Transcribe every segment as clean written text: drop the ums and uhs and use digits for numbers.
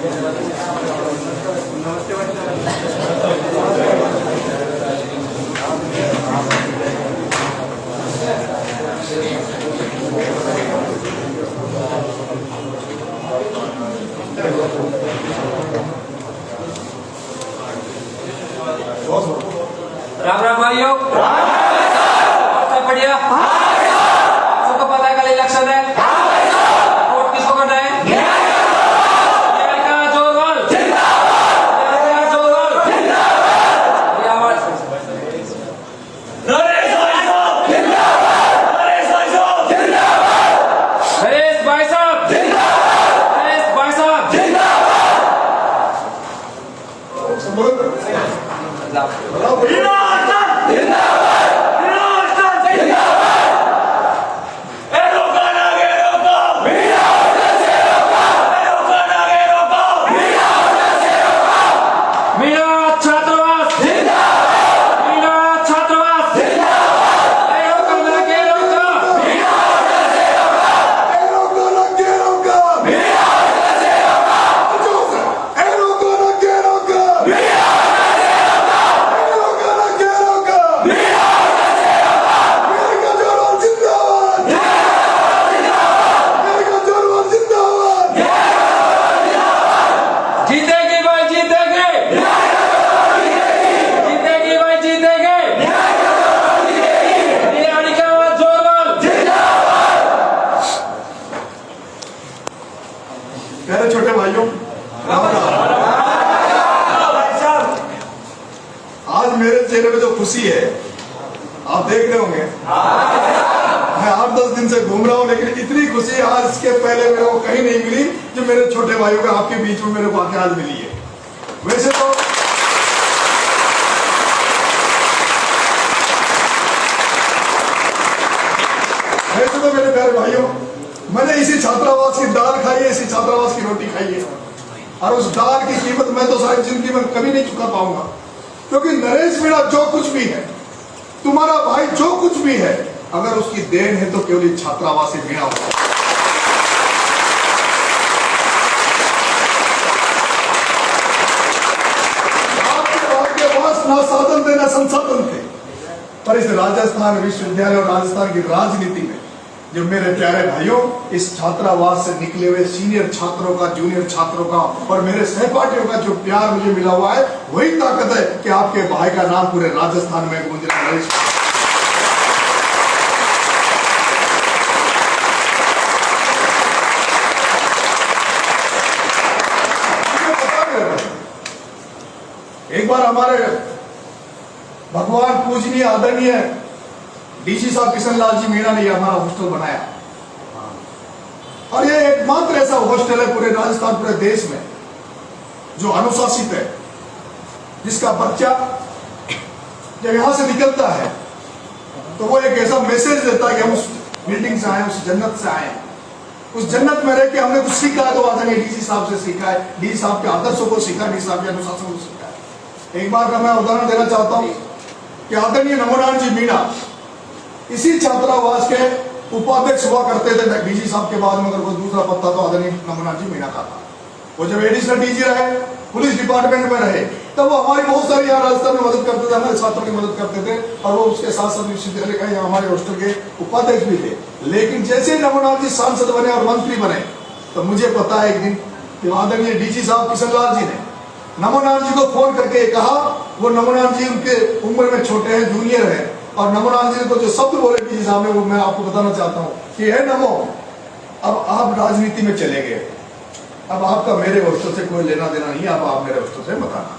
राम राम भाइयों, सब बढ़िया। सबको पता है कल इलेक्शन है, वोट किसको करना है? प्यारे छोटे भाइयों, आज मेरे चेहरे पे जो खुशी है आप देख रहे होंगे। मैं 8-10 दिन से घूम रहा हूँ, लेकिन इतनी खुशी आज इसके पहले मेरे को कहीं नहीं मिली जो मेरे छोटे भाइयों का आपके बीच में मेरे को आके आज मिली है। वैसे तो मेरे प्यारे भाइयों, मैंने इसी छात्रावास की दाल खाई है, इसी छात्रावास की रोटी खाई है, और उस दाल की कीमत मैं तो शायद जिंदगी में कभी नहीं चुका पाऊंगा, क्योंकि नरेश मीणा जो कुछ भी है, तुम्हारा भाई जो कुछ भी है, अगर उसकी देन है तो केवल छात्रावास ही मीणा होगा। आपके पास ना साधन थे ना संसाधन थे, पर इस राजस्थान विश्वविद्यालय और राजस्थान की राजनीति में जो मेरे प्यारे भाइयों, इस छात्रावास से निकले हुए सीनियर छात्रों का, जूनियर छात्रों का और मेरे सहपाठियों का जो प्यार मुझे मिला हुआ है, वही ताकत है कि आपके भाई का नाम पूरे राजस्थान में गूंज रहा है। एक बार हमारे भगवान पूजनीय आदरणीय डीसी साहब किशन लाल जी मीणा ने हमारा हॉस्टल बनाया, और ये एकमात्र ऐसा हॉस्टल है पूरे राजस्थान, पूरे देश में जो अनुशासित है, जिसका बच्चा जब यहां से निकलता है तो वो एक ऐसा मैसेज देता है कि हम उस बिल्डिंग से आए, उस जन्नत से आए, उस जन्नत में रह के हमने कुछ सीखा है तो आदरणीय डीसी साहब से सीखा है, डीसी साहब के आदर्शों को सीखा, डीसी साहब के अनुशासन को सीखा है। एक बार का मैं उदाहरण देना चाहता हूं कि आदरणीय नमोनारायण जी मीणा इसी छात्रावास के उपाध्यक्ष हुआ करते थे डीजी साहब के बाद में, अगर कोई दूसरा पत्ता तो आदरणीय नमोनारायण जी मीणा का था। वो जब एडिशनल डीजी रहे, पुलिस डिपार्टमेंट में रहे, तब वो हमारी बहुत सारी यहाँ राजस्थान में मदद करते थे, हमारे छात्रों की मदद करते थे, और वो उसके साथ साथ विश्वविद्यालय का हमारे हॉस्टल के उपाध्यक्ष भी थे। लेकिन जैसे नमोनारायण जी सांसद बने और मंत्री बने, तो मुझे पता है एक दिन कि आदरणीय डीजी साहब किशन लाल जी ने नमोनारायण जी को फोन करके कहा, वो नमोनारायण जी उनके उम्र में छोटे हैं, जूनियर है, और नमोनारायण जी को जो शब्द बोले डीजी साहब ने, वो मैं आपको बताना चाहता हूँ कि है नमो, अब आप राजनीति में चले गए, अब आपका मेरे हॉस्टल से कोई लेना देना नहीं है, अब आप मेरे हॉस्टल से मत आना।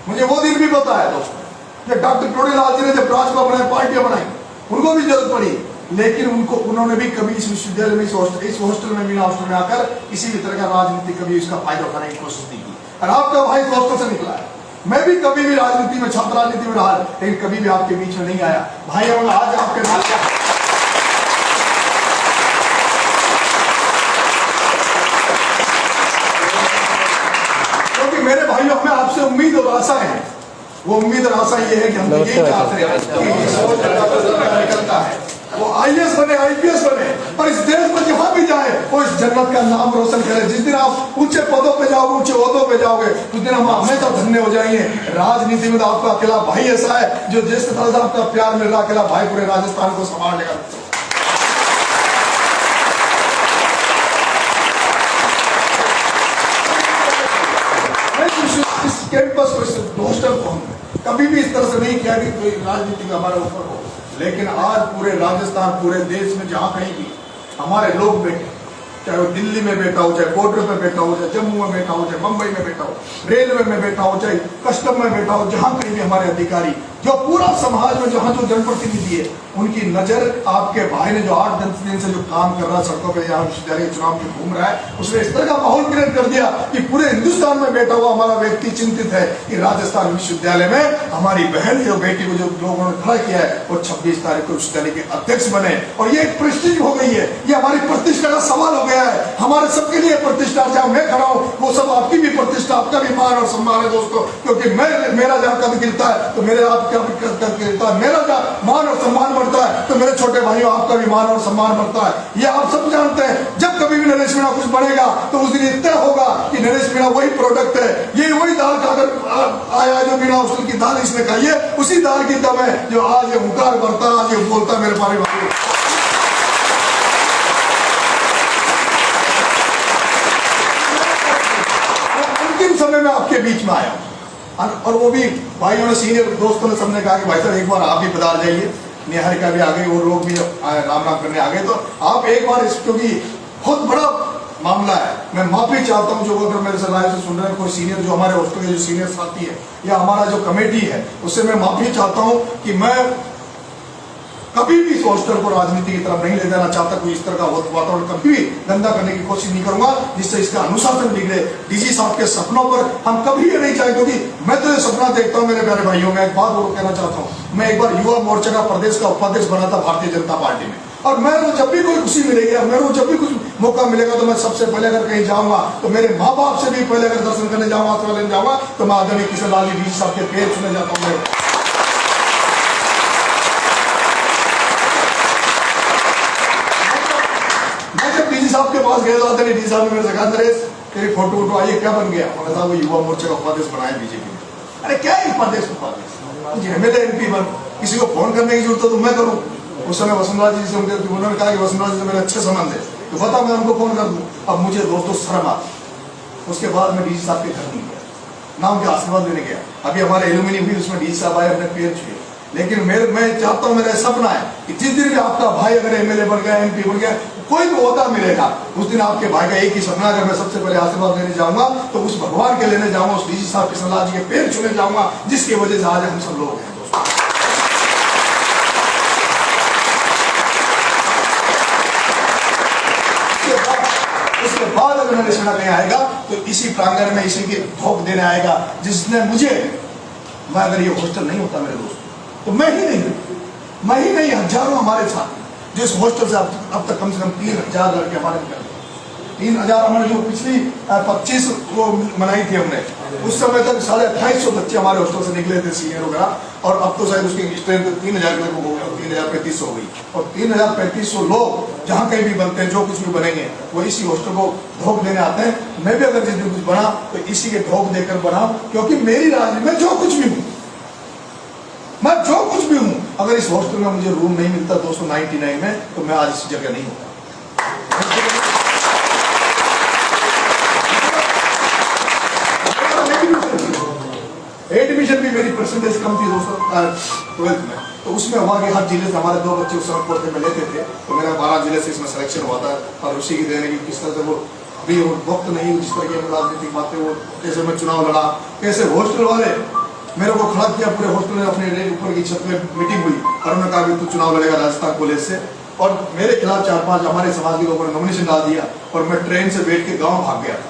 मुझे वो दिन भी पता है दोस्तों, जब डॉक्टर टोडीलाल जी ने जब भाजपा बनाई, पार्टियां बनाई, उनको भी जरूरत पड़ी, लेकिन उन्होंने भी कभी इस विश्वविद्यालय में, इस हॉस्टल में, मीणा हॉस्टल में आकर किसी भी तरह का राजनीति कभी इसका फायदा उठाने की कोशिश नहीं की। और आपका भाई हॉस्टल से निकला है, मैं भी कभी भी राजनीति में, छात्र राजनीति में रहा, लेकिन कभी भी आपके बीच में नहीं आया। भाई हम आज आपके नाम, क्योंकि मेरे भाइयों हमें आपसे उम्मीद और आशा है, वो उम्मीद और आशा ये है कि हम यही चाहते हैं कि निकलता है वो IAS बने, IPS बने, और इस देश में जहां भी जाए वो इस जन्नत का नाम रोशन करे। जिस दिन आप ऊंचे पदों पे जाओगे, ऊंचे ओहदों पे जाओगे, उस दिन हम हमेशा धन्य हो जाएंगे। राजनीति में तो आपका अकेला भाई ऐसा है जो जिस तरह से आपका प्यार मिल रहा, अकेला भाई पूरे राजस्थान को संभाल लेगा। इस कैंपस को, इस हॉस्टल को हमने कभी भी इस तरह से नहीं किया कि कोई राजनीति में हमारे ऊपर हो, लेकिन आज पूरे राजस्थान, पूरे देश में जहां कहीं भी हमारे लोग बैठे, चाहे वो दिल्ली में बैठा हो, चाहे बॉर्डर पे बैठा हो, चाहे जम्मू में बैठा हो, चाहे मुंबई में बैठा हो, रेलवे में बैठा हो, चाहे कस्टम में बैठा हो, जहां कहीं भी हमारे अधिकारी, जो पूरा समाज में जहां जो जनप्रतिनिधि है, उनकी नजर आपके भाई ने जो 8-10 दिन से जो काम कर रहा है, सड़कों पे यहाँ विश्वविद्यालय चुनाव में घूम रहा है, उसने इस तरह का माहौल क्रिएट कर दिया कि पूरे हिंदुस्तान में बैठा हुआ हमारा व्यक्ति चिंतित है कि राजस्थान विश्वविद्यालय में हमारी बहन जो बेटी को जो लोगों ने खड़ा किया है, वो 26 तारीख को विश्वविद्यालय के अध्यक्ष बने। और ये एक प्रेस्टीज हो गई है, ये हमारी प्रतिष्ठा का सवाल हो गया है, हमारे सबके लिए प्रतिष्ठा। जहाँ मैं खड़ा हूँ वो सब आपकी भी प्रतिष्ठा, आपका भी मान और सम्मान है दोस्तों, क्योंकि मेरा जहाँ कद गिरता है तो मेरे आपका भी कद गिरता है, मेरा जहाँ मान और सम्मान बढ़ता है तो मेरे छोटे भाइयों आपका भी मान और सम्मान बढ़ता है। ये आप सब जानते हैं। जब कभी भी नरेश मीणा कुछ बनेगा तो उस दिन इतना होगा कि नरेश मीणा वही प्रोडक्ट है, ये वही दाल खाकर आया जो मीणा हॉस्टल की दाल इसने खाई है, उसी दाल की दम है जो आज ये हुंकार भरता, आज ये बोलता मेरे प्यारे भाई। अंतिम समय में आपके बीच में आया और वो भी भाइयों ने, सीनियर दोस्तों ने, सबने कहा कि भाई साहब एक बार आप भी पधार जाइए, निहारिका भी आ गई, वो लोग भी राम राम करने आ गए, तो आप एक बार क्योंकि बहुत बड़ा मामला है, मैं माफी चाहता हूं जो अगर मेरे से राय से सुन रहे हैं कोई सीनियर, जो हमारे हॉस्टल के जो सीनियर साथी है या हमारा जो कमेटी है, उससे मैं माफी चाहता हूं कि मैं कभी भी इस हॉस्टल को राजनीति की तरफ नहीं ले जाना चाहता। कोई इस तरह का वातावरण कभी भी गंदा करने की कोशिश नहीं करूंगा जिससे इसका अनुशासन बिगड़े। डीजी साहब के सपनों पर हम कभी ये नहीं चाहे, क्योंकि मैं तो ये सपना देखता हूं मेरे प्यारे भाइयों में। एक बात और कहना चाहता हूं, मैं एक बार युवा मोर्चा का प्रदेश का उपाध्यक्ष बना था भारतीय जनता पार्टी में, और मैं तो जब भी कोई खुशी मिलेगी, मेरे को जब भी कुछ मौका मिलेगा तो मैं सबसे पहले अगर कहीं जाऊंगा तो मेरे माँ बाप से भी पहले अगर दर्शन करने जाऊंगा, आशीर्वाद लेने जाऊंगा तो मैं आदरणीय किशन लाल जी डीजी साहब के पैर छूने जाता हूँ। साहब के पास गए तो आदरणीय डीजी साहब ने मेरे से कहा, नरेश तेरी फोटो वोटो आई है, क्या बन गया? उन्होंने कहा वो युवा मोर्चा का उपाध्यक्ष बनाया बीजेपी ने। अरे क्या है उपाध्यक्ष? एमएलए एमपी बन, किसी को फोन करने की जरूरत है तो मैं करूँ। उस समय वसुंधरा जी से उन्होंने कहा कि वसुंधरा जी से मेरे अच्छे संबंध है तो बता मैं उनको फोन कर दूं। अब मुझे दोस्तों शर्म आती। उसके बाद मैं डीजी साहब के घर नहीं गया, ना उनके आशीर्वाद लेने गया। अभी हमारे एलुमिनी भी उसमें डीजी साहब आए, अपने पैर छुए। लेकिन मैं चाहता हूं, मेरा सपना है कि जिस दिन भी आपका भाई अगर एमएलए बन गया, एमपी बन गया, कोई भी होता मिलेगा, उस दिन आपके भाई का एक ही सपना, अगर मैं सबसे पहले आशीर्वाद लेने जाऊंगा तो उस भगवान के लेने जाऊंगा, उस डीजी साहब किशन लाल जी के पैर छूने जाऊंगा, जिसकी वजह से आज हम सब लोग हैं। उसके बाद अगर नरेश मीणा कहीं आएगा तो इसी प्रांगण में इसी के धोख देने आएगा जिसने मुझे, मैं अगर ये हॉस्टल नहीं होता मेरे दोस्त तो मैं ही नहीं हजारों हमारे साथ जिस हॉस्टल से अब तक कम से कम 3000 लड़के हमारे निकल गए। 3000 हमने जो पिछली 25 वो मनाई थी हमने, उस समय तक 2850 बच्चे हमारे हॉस्टल से निकले थे, सीनियर वगैरह, और अब तो शायद उसकी स्ट्रेंथ 3000 हो गई, 3035 हो गई। और 3035 लोग जहाँ कहीं भी बनते हैं, जो कुछ भी बनेंगे वो इसी हॉस्टल को धोख देने आते हैं। मैं भी अगर जिस दिन कुछ बना तो इसी के धोख देकर बना, क्योंकि मेरी राजनीति में जो कुछ भी हूँ, मैं जो कुछ भी हूं, अगर इस हॉस्टल में मुझे रूम नहीं मिलता 299 में तो मैं आज इस जगह नहीं होता। एडमिशन भी मेरी परसेंटेज कम थी दोस्तों 12th में, तो उसमें हुआ कि हर जिले से हमारे 2 बच्चे उस समय पढ़ते में लेते थे, तो मेरा 12 जिले से इसमें सिलेक्शन हुआ था। और उसी की देने की किस तरह से वो अभी वक्त नहीं, जिस तरह की राजनीतिक बातें, वो कैसे मैं चुनाव लड़ा, कैसे हॉस्टल वाले मेरे को खड़ा किया, पूरे हॉस्टल में अपने ऊपर की छत में मीटिंग हुई और उन्होंने कहा कि तू चुनाव लड़ेगा राजस्थान कॉलेज से, और मेरे खिलाफ 4-5 हमारे समाज के लोगों ने नॉमिनेशन डाल दिया और मैं ट्रेन से बैठ के गांव भाग गया था।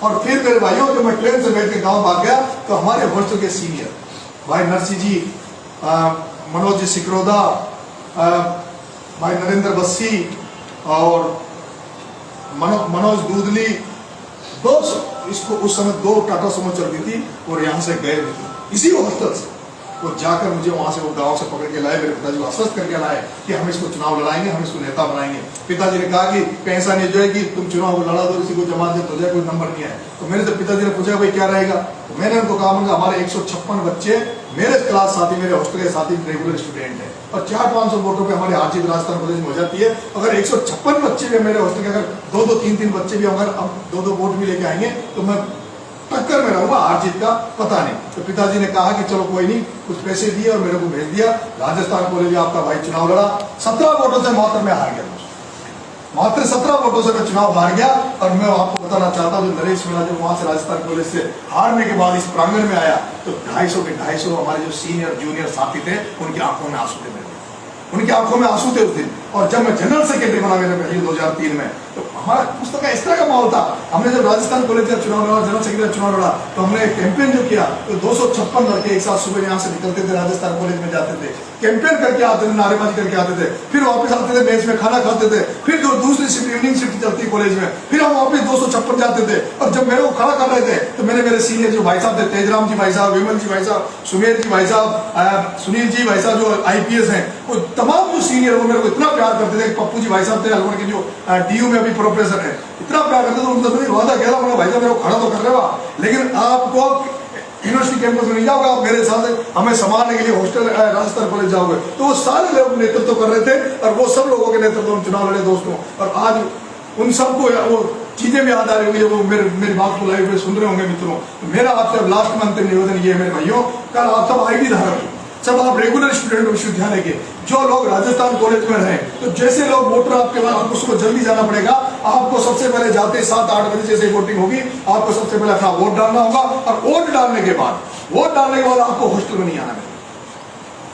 और फिर मेरे भाइयों जब मैं ट्रेन से बैठ के गांव भाग गया तो हमारे हॉस्टल के सीनियर भाई नरसिंह जी, मनोज जी सिकरोदा, भाई नरेंद्र बस्सी और मनोज दूधली, इसको उस समय 2 टाटा सुमो चलती थी और यहाँ से गए इसी हॉस्टल से वो जाकर मुझे वहां से वो गांव से पकड़ के लाए, मेरे पिताजी को आश्वस्त करके लाए कि हम इसको चुनाव लड़ाएंगे, हम इसको नेता बनाएंगे। पिताजी ने कहा कि ऐसा नहीं जो है कि तुम चुनाव लड़ा दो, किसी को जमात दे तो जाए, कोई नंबर नहीं है। तो मेरे से पिताजी ने पूछा भाई क्या रहेगा, तो मैंने उनको कहा हमारे 156 बच्चे मेरे क्लास साथी, मेरे हॉस्टल के साथी रेगुलर स्टूडेंट है और 400-500 वोटों पे हमारी हार जीत राजस्थान कॉलेज में हो जाती है। अगर 156 बच्चे भी मेरे हॉस्टल के, अगर 2-2, 3-3 बच्चे भी अगर अब 2-2 वोट भी लेके आएंगे तो मैं टक्कर में रहूंगा, हार जीत का पता नहीं। तो पिताजी ने कहा कि चलो कोई नहीं, कुछ पैसे दिए और मेरे को भेज दिया। राजस्थान कॉलेज में आपका भाई चुनाव लड़ा, 17 वोटों से मात्र मैं हार गया, मात्र 17 वोटों से मैं चुनाव हार गया। और मैं आपको बताना चाहता हूँ, जो नरेश मीणा जो वहां से राजस्थान कॉलेज से हारने के बाद इस प्रांगण में आया तो 250 के 250 हमारे जो सीनियर जूनियर साथी थे उनकी आंखों में आंसू थे, उनकी आंखों में आंसू थे उस दिन। और जब मैं जनरल सेक्रेटरी बना मेरे पहले 2003 में, तो हमारा उस तरह का इस तरह का माहौल था। हमने जब राजस्थान कॉलेज का चुनाव लड़ा, जनरल सेक्रेटरी का चुनाव लड़ा, तो हमने एक कैंपेन जो किया, तो 256 लड़के एक साथ सुबह यहाँ से निकलते थे, राजस्थान कॉलेज में जाते थे, कैंपेन करके आते थे, नारेबाजी करके आते थे, फिर वापस आते थे, मेज में खाना खाते थे, फिर जो दूसरी शिफ्ट इवनिंग शिफ्ट चलती कॉलेज में, फिर हम वापस 256 जाते थे। और जब मेरे को खड़ा कर रहे थे तो मैंने मेरे सीनियर जो भाई साहब थे, तेजराम जी भाई साहब, विमल जी भाई साहब, सुमेर जी भाई साहब, सुनील जी भाई साहब जो IPS हैं, वो तमाम जो सीनियर वो मेरे को इतना प्यार करते थे। पप्पू जी भाई साहब थे अलवर के जो DU में अभी प्रोफेसर है, इतना प्यार करते थे। उनको मैंने वादा किया था, भाई साहब मेरे को खड़ा तो कर रहे हो, लेकिन आपको यूनिवर्सिटी कैंपस में नहीं जाओगे, आप मेरे साथ हमें संभालने के लिए हॉस्टल राजस्थान कॉलेज जाओगे। तो वो सारे लोग नेतृत्व कर रहे थे और वो सब लोगों के नेतृत्व में चुनाव लड़े दोस्तों। और आज उन सबको वो चीजें भी याद आ रही होंगी, वो मेरी बात को लाइव में सुन रहे होंगे मित्रों। तो मेरा आपसे लास्ट में अंतिम निवेदन ये है मेरे भाइयों, कल आप सब ID धारक, सब आप रेगुलर स्टूडेंट विश्वविद्यालय के, जो लोग राजस्थान कॉलेज में रहे, तो जैसे लोग वोटर आपके बाद आपको सुबह जल्दी जाना पड़ेगा, आपको सबसे पहले जाते 7-8 बजे जैसे वोटिंग होगी, आपको सबसे पहले अपना वोट डालना होगा। और वोट डालने के बाद आपको हॉस्टल में नहीं आना है,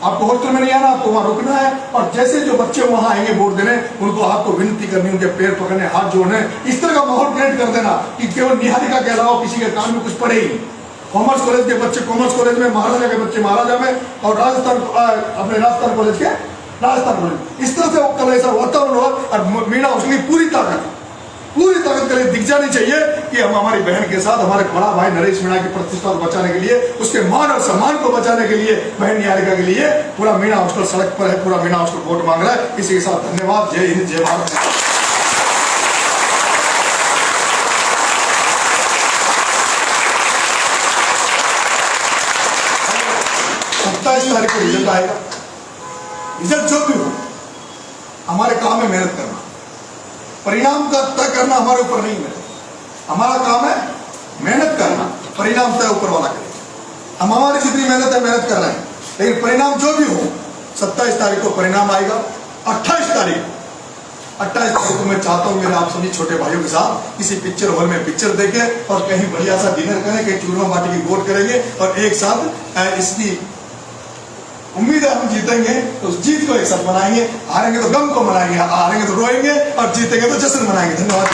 आपको हॉस्टल में नहीं आना, आपको वहां रुकना है। और जैसे जो बच्चे वहां आएंगे वोट देने, उनको आपको विनती करनी, उनके पैर पकड़ने, हाथ जोड़ने, इस तरह का माहौल क्रिएट कर देना कि केवल निहारिका के अलावा किसी के कान में कुछ पड़े ही नहीं। कॉमर्स कॉलेज के बच्चे कॉमर्स कॉलेज में, महाराजा के बच्चे महाराजा में, और राजस्थान अपने राजस्थान कॉलेज के राजस्थान कॉलेज, इस तरह से वो कल ऐसा वातावरण हो। और मीणा उसकी पूरी ताकत के लिए दिख जानी चाहिए कि हम हमारी बहन के साथ, हमारे बड़ा भाई नरेश मीणा की प्रतिष्ठा को बचाने के लिए, उसके मान और सम्मान को बचाने के लिए, बहन निहारिका के लिए पूरा मीणा हॉस्टल सड़क पर है, पूरा मीणा हॉस्टल वोट मांग रहा है। इसी के साथ धन्यवाद। जय हिंद, जय भारत। 27 तारीख को रिजल्ट आएगा। रिजल्ट जो भी हो, हमारे काम है मेहनत करना, परिणाम का तय करना हमारे ऊपर नहीं है। हमारा काम है मेहनत करना, परिणाम तय ऊपर वाला करेगा। हम हमारी जितनी मेहनत है मेहनत कर रहे हैं, लेकिन परिणाम जो भी हो 27 तारीख को परिणाम आएगा। 28 तारीख को मैं चाहता हूं मेरे आप सभी छोटे भाइयों के साथ किसी पिक्चर हॉल में पिक्चर देखें और कहीं बढ़िया सा डिनर करें, कहीं चूरमा बाटी की गोट करेंगे और एक साथ इसकी उम्मीद है हम जीतेंगे तो उस जीत को एक साथ मनाएंगे। हारेंगे तो गम को मनाएंगे, हारेंगे तो रोएंगे और जीतेंगे तो जश्न मनाएंगे। धन्यवाद।